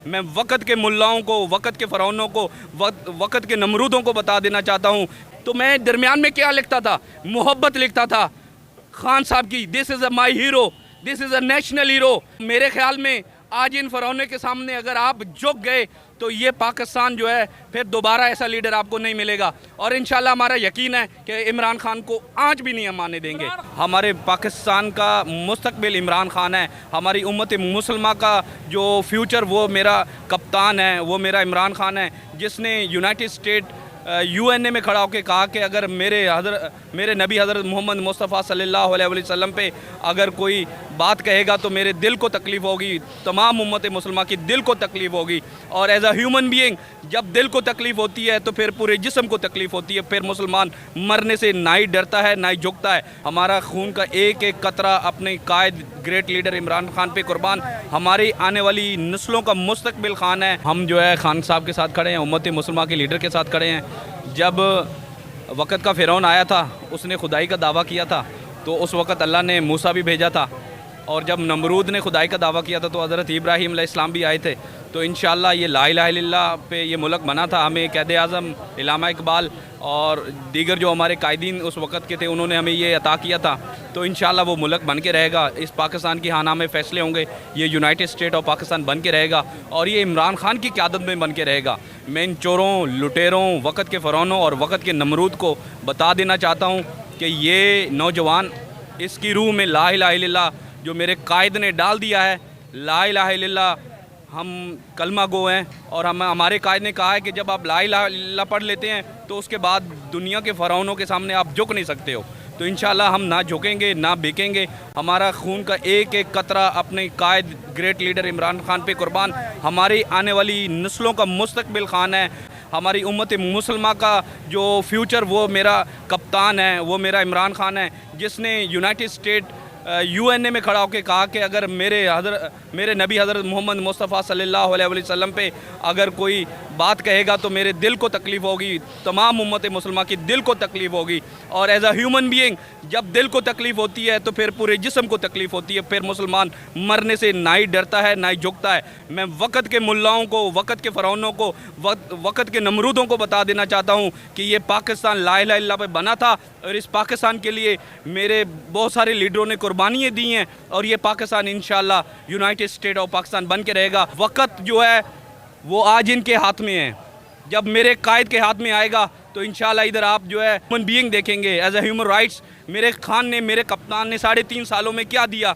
मैं वक़्त के मुल्लाओं को, वक़्त के फ़रौनों को, वक़्त के नमरूदों को बता देना चाहता हूँ। तो मैं दरमियान में क्या लिखता था? मोहब्बत लिखता था खान साहब की। This is my hero, this is a national hero. मेरे ख्याल में आज इन फ़रौनों के सामने अगर आप झुक गए तो ये पाकिस्तान जो है फिर दोबारा ऐसा लीडर आपको नहीं मिलेगा। और इंशाल्लाह हमारा यकीन है कि इमरान खान को आंच भी नहीं हम आने देंगे। हमारे पाकिस्तान का मुस्तकबिल इमरान खान है। हमारी उम्मत मुसलमा का जो फ्यूचर वो मेरा कप्तान है, वो मेरा इमरान खान है, जिसने यूनाइटेड स्टेट यूएनए में खड़ा होकर कहा कि अगर मेरे नबी हज़रत मोहम्मद मुस्तफ़ा सल्लल्लाहु अलैहि वसल्लम पे अगर कोई बात कहेगा तो मेरे दिल को तकलीफ़ होगी, तमाम उम्मत मुसलमान की दिल को तकलीफ़ होगी। और एज अ ह्यूमन बीइंग जब दिल को तकलीफ़ होती है तो फिर पूरे जिस्म को तकलीफ़ होती है। फिर मुसलमान मरने से ना ही डरता है ना ही झुकता है। हमारा खून का एक एक कतरा अपने कायद ग्रेट लीडर इमरान खान पे कुर्बान। हमारी आने वाली नस्लों का मुस्तकबिल खान है। हम जो है खान साहब के साथ खड़े हैं, उम्मत मुसलमान के लीडर के साथ खड़े हैं। जब वक़्त का फ़िरौन आया था, उसने खुदाई का दावा किया था, तो उस वक़्त अल्लाह ने मूसा भी भेजा था। और जब नमरूद ने खुदाई का दावा किया था तो हज़रत इब्राहीम अलैहिस्सलाम भी आए थे। तो इंशाअल्लाह ये ला इलाहा इल्लल्लाह पे ये मुल्क बना था। हमें क़ायद आज़म इल्लामा इकबाल और दीगर जो हमारे कायदीन उस वक़्त के थे, उन्होंने हमें ये अता किया था। तो इंशाअल्लाह वो मुल्क बन के रहेगा। इस पाकिस्तान की हाना में फ़ैसले होंगे, ये यूनाइटेड स्टेट ऑफ पाकिस्तान बन के रहेगा और ये इमरान खान की क़यादत में बन के रहेगा। मैं इन चोरों, लुटेरों, वक़्त के फ़रौनों और वक़्त के नमरूद को बता देना चाहता हूँ कि ये नौजवान, इसकी रूह में ला इलाहा इल्लल्लाह जो मेरे कायद ने डाल दिया है, ला इलाहा इल्लल्लाह, हम कलमा गो हैं। और हमारे कायद ने कहा है कि जब आप ला इलाहा इल्लल्लाह पढ़ लेते हैं तो उसके बाद दुनिया के फ़रौनों के सामने आप झुक नहीं सकते हो। तो इंशाअल्लाह हम ना झुकेंगे ना बिकेंगे। हमारा खून का एक एक कतरा अपने कायद ग्रेट लीडर इमरान खान पे कुर्बान। हमारी आने वाली नस्लों का मुस्तकबिल खान है। हमारी उम्मत मुसलमा का जो फ्यूचर वो मेरा कप्तान है, वो मेरा इमरान खान है, जिसने यूनाइटेड स्टेट यूएनए में खड़ा होकर कहा कि अगर मेरे नबी हज़रत मोहम्मद मुस्तफ़ा सल्लल्लाहु अलैहि वसल्लम पे अगर कोई बात कहेगा तो मेरे दिल को तकलीफ़ होगी, तमाम उम्मत मुसलमान की दिल को तकलीफ़ होगी। और एज अ ह्यूमन बीइंग जब दिल को तकलीफ़ होती है तो फिर पूरे जिस्म को तकलीफ़ होती है। फिर मुसलमान मरने से ना ही डरता है ना ही झुकता है। मैं वक़्त के मुल्लाओं को, वक़्त के फ़रौनों को, वक़्त के नमरूदों को बता देना चाहता हूँ कि ये पाकिस्तान ला इलाहा इल्लल्लाह पे बना था और इस पाकिस्तान के लिए मेरे बहुत सारे लीडरों ने कुर्बानियाँ दी हैं और ये पाकिस्तान इंशाअल्लाह यूनाइटेड स्टेट ऑफ पाकिस्तान बन के रहेगा। वक़्त जो है वो आज इनके हाथ में है। जब मेरे कायद के हाथ में आएगा तो इंशाअल्लाह इधर आप जो है ह्यूमन बीइंग देखेंगे। एज अ ह्यूमन राइट्स मेरे खान ने, मेरे कप्तान ने 3.5 सालों में क्या दिया?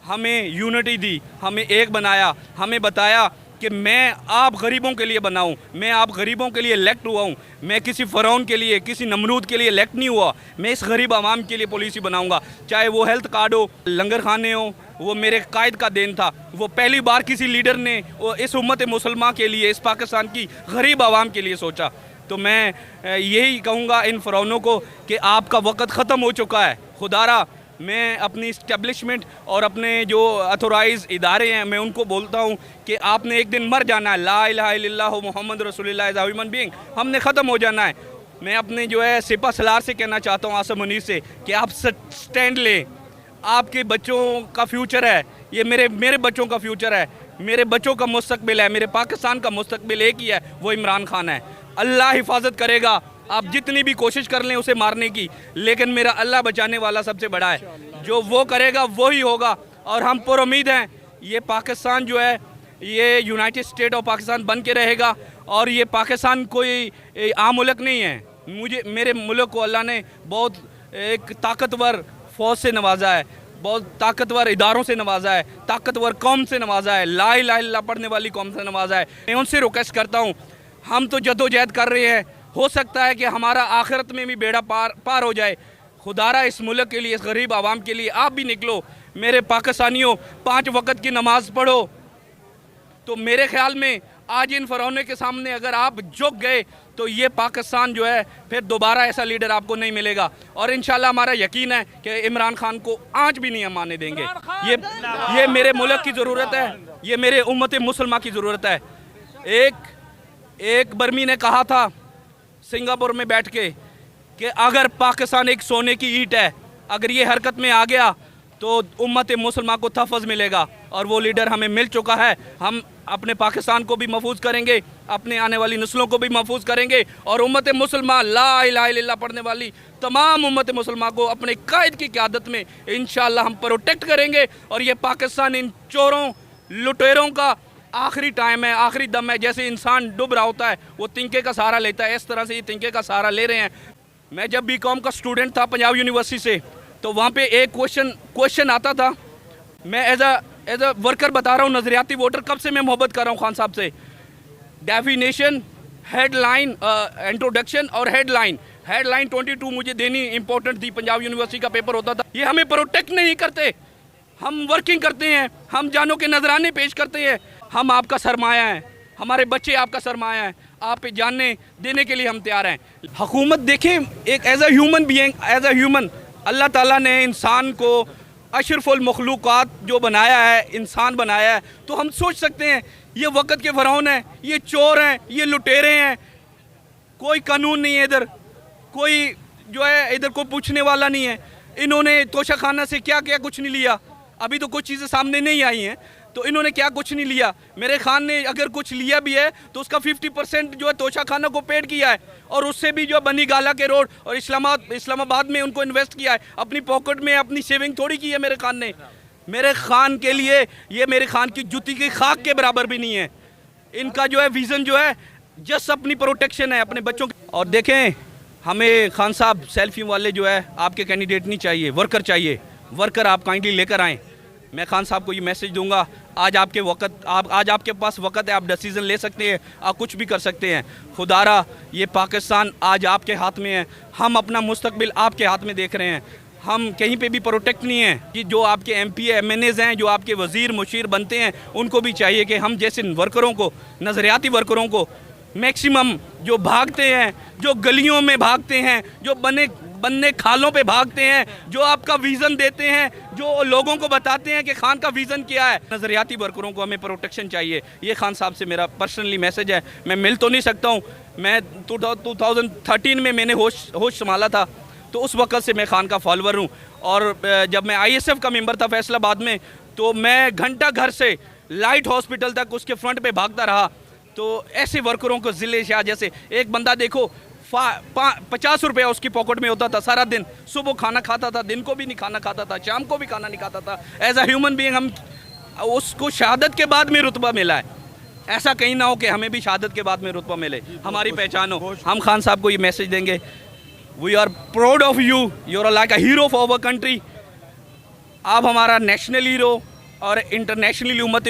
हमें यूनिटी दी, हमें एक बनाया, हमें बताया कि मैं आप गरीबों के लिए बना हूँ, मैं आप गरीबों के लिए इलेक्ट हुआ हूँ। मैं किसी फ़रौन के लिए, किसी नमरूद के लिए इलेक्ट नहीं हुआ। मैं इस गरीब आवाम के लिए पॉलिसी बनाऊँगा, चाहे वो हेल्थ कार्ड हो, लंगर खाने हो। वो मेरे कायद का देन था। वो पहली बार किसी लीडर ने इस उम्मत मुसलमान के लिए, इस पाकिस्तान की गरीब आवाम के लिए सोचा। तो मैं यही कहूँगा इन फ़रौनों को कि आपका वक़्त ख़त्म हो चुका है। खुदारा मैं अपनी इस्टेब्लिशमेंट और अपने जो अथोराइज़ इदारे हैं, मैं उनको बोलता हूँ कि आपने एक दिन मर जाना है। ला इलाहा इल्लल्लाह मोहम्मद रसूलुल्लाह एज़ अ ह्यूमन बीइंग हमने ख़त्म हो जाना है। मैं अपने जो है सिपा सलार से कहना चाहता हूँ, आसिम मुनीर से, कि आप स्टैंड लें। आपके बच्चों का फ्यूचर है, ये मेरे बच्चों का फ्यूचर है, मेरे बच्चों का मुस्तकबिल है। मेरे पाकिस्तान का मुस्तकबिल एक ही है, वो इमरान खान है। अल्लाह हिफाजत करेगा। आप जितनी भी कोशिश कर लें उसे मारने की, लेकिन मेरा अल्लाह बचाने वाला सबसे बड़ा है। जो वो करेगा वो ही होगा। और हम पर उम्मीद हैं ये पाकिस्तान जो है ये यूनाइटेड स्टेट ऑफ पाकिस्तान बन के रहेगा। और ये पाकिस्तान कोई आम मुल्क नहीं है। मेरे मुल्क को अल्लाह ने बहुत एक ताकतवर फ़ौज से नवाजा है, बहुत ताकतवर इदारों से नवाजा है, ताकतवर कौम से नवाजा है, ला इलाहा इल्लल्लाह पढ़ने वाली कौम से नवाजा है। मैं उनसे रिक्वेस्ट करता हूँ, हम तो जदोजहद कर रहे हैं, हो सकता है कि हमारा आखिरत में भी बेड़ा पार हो जाए। खुदारा इस मुल्क के लिए, इस गरीब आवाम के लिए आप भी निकलो। मेरे पाकिस्तानियों, 5 वक़्त की नमाज़ पढ़ो। तो मेरे ख्याल में आज इन फ़रौनों के सामने अगर आप झुक गए तो ये पाकिस्तान जो है फिर दोबारा ऐसा लीडर आपको नहीं मिलेगा। और इंशाअल्लाह हमारा यकीन है कि इमरान खान को आंच भी नहीं हम आने देंगे। ये मेरे मुल्क की ज़रूरत है, ये मेरे उम्मत मुसलमा की ज़रूरत है। एक बर्मी ने कहा था सिंगापुर में बैठ के कि अगर पाकिस्तान एक सोने की ईंट है, अगर ये हरकत में आ गया तो उम्मत मुसलमान को तहफ़्फ़ुज़ मिलेगा और वो लीडर हमें मिल चुका है। हम अपने पाकिस्तान को भी महफूज करेंगे, अपने आने वाली नस्लों को भी महफूज करेंगे और उम्मत मुसलमान ला इलाहा इल्लल्लाह पढ़ने वाली तमाम उम्मत मुसलमान को अपने कायद की क़यादत में इंशाअल्लाह हम प्रोटेक्ट करेंगे। और ये पाकिस्तान इन चोरों लुटेरों का आखिरी टाइम है, आखिरी दम है। जैसे इंसान डूब रहा होता है वो तिनके का सहारा लेता है, इस तरह से ये तिनके का सहारा ले रहे हैं। मैं जब बीकॉम का स्टूडेंट था पंजाब यूनिवर्सिटी से, तो वहाँ पे एक क्वेश्चन आता था। मैं एज अ वर्कर बता रहा हूँ, नज़रियाती वोटर, कब से मैं मोहब्बत कर रहा हूँ खान साहब से। डेफिनेशन, हेडलाइन, इंट्रोडक्शन और हेडलाइन 22 मुझे देनी इंपॉर्टेंट थी। पंजाब यूनिवर्सिटी का पेपर होता था। ये हमें प्रोटेक्ट नहीं करते, हम वर्किंग करते हैं, हम जानों के नजराने पेश करते हैं। हम आपका सरमाया है, हमारे बच्चे आपका सरमाया है, आप पे जानने देने के लिए हम तैयार हैं। हुकूमत देखें, एक as a human being, as a human अल्लाह ताला ने इंसान को अशरफुल मखलूक़ात जो बनाया है, इंसान बनाया है, तो हम सोच सकते हैं ये वक़्त के फ़िरौन हैं, ये चोर हैं, ये लुटेरे हैं, कोई कानून नहीं है इधर, कोई जो है इधर कोई पूछने वाला नहीं है। इन्होंने तोशाखाना से क्या क्या कुछ नहीं लिया, अभी तो कुछ चीज़ें सामने नहीं आई हैं, तो इन्होंने क्या कुछ नहीं लिया। मेरे खान ने अगर कुछ लिया भी है तो उसका 50% जो है तोशाखाना को पेड किया है, और उससे भी जो बनी गाला के रोड और इस्लामाबाद में उनको इन्वेस्ट किया है, अपनी पॉकेट में अपनी सेविंग थोड़ी की है मेरे खान ने। मेरे खान के लिए ये मेरे खान की जुती की खाक के बराबर भी नहीं है। इनका जो है विज़न जो है जस्ट अपनी प्रोटेक्शन है अपने बच्चों की। और देखें, हमें खान साहब सेल्फी वाले जो है आपके कैंडिडेट नहीं चाहिए, वर्कर चाहिए। वर्कर आप काइंडली लेकर आएँ। मैं खान साहब को ये मैसेज दूंगा, आज आपके पास वक्त है, आप डिसीज़न ले सकते हैं, आप कुछ भी कर सकते हैं। खुदारा ये पाकिस्तान आज आपके हाथ में है, हम अपना मुस्तकबिल आपके हाथ में देख रहे हैं। हम कहीं पे भी प्रोटेक्ट नहीं हैं कि जो आपके MP MNAs हैं, जो आपके वज़ीर मुशीर बनते हैं, उनको भी चाहिए कि हम जैसे वर्करों को, नज़रियाती वर्करों को मैक्सिमम जो भागते हैं, जो गलियों में भागते हैं, जो बनने खालों पे भागते हैं, जो आपका विज़न देते हैं, जो लोगों को बताते हैं कि खान का विज़न क्या है, नज़रियाती वर्करों को हमें प्रोटेक्शन चाहिए। ये खान साहब से मेरा पर्सनली मैसेज है। मैं मिल तो नहीं सकता हूँ, मैं 2013 में मैंने होश संभाला था, तो उस वक्त से मैं खान का फॉलोवर हूँ। और जब मैं ISF का मेंबर था फैसलाबाद में, तो मैं घंटा घर से लाइट हॉस्पिटल तक उसके फ्रंट पे भागता रहा। तो ऐसे वर्करों को ज़िले शाह जैसे एक बंदा देखो, 50 रुपया उसकी पॉकेट में होता था सारा दिन, सुबह खाना खाता था, दिन को भी नहीं खाना खाता था, शाम को भी खाना नहीं खाता था। एज अ ह्यूमन बीइंग हम उसको शहादत के बाद में रुतबा मिला है। ऐसा कहीं ना हो कि हमें भी शहादत के बाद में रुतबा मिले, हमारी पहचान हो। हम खान साहब को ये मैसेज देंगे, we are proud of you, you are like a hero for our country. आप हमारा नेशनल हीरो और इंटरनेशनली उम्मत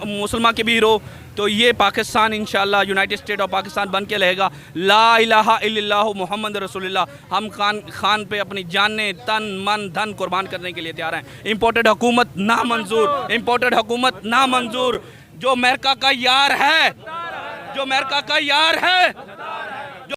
मुसलमान के भी हीरो। तो ये पाकिस्तान इंशाअल्लाह यूनाइटेड स्टेट ऑफ पाकिस्तान बन के रहेगा। ला इलाहा इल्लल्लाहु मुहम्मद रसूलुल्लाह। हम खान पे अपनी जाने, तन, मन, धन कुर्बान करने के लिए तैयार हैं। इम्पोर्टेड हुकूमत ना मंजूर, इम्पोर्टेड हुकूमत ना मंजूर। जो अमेरिका का यार है, जो अमेरिका का यार है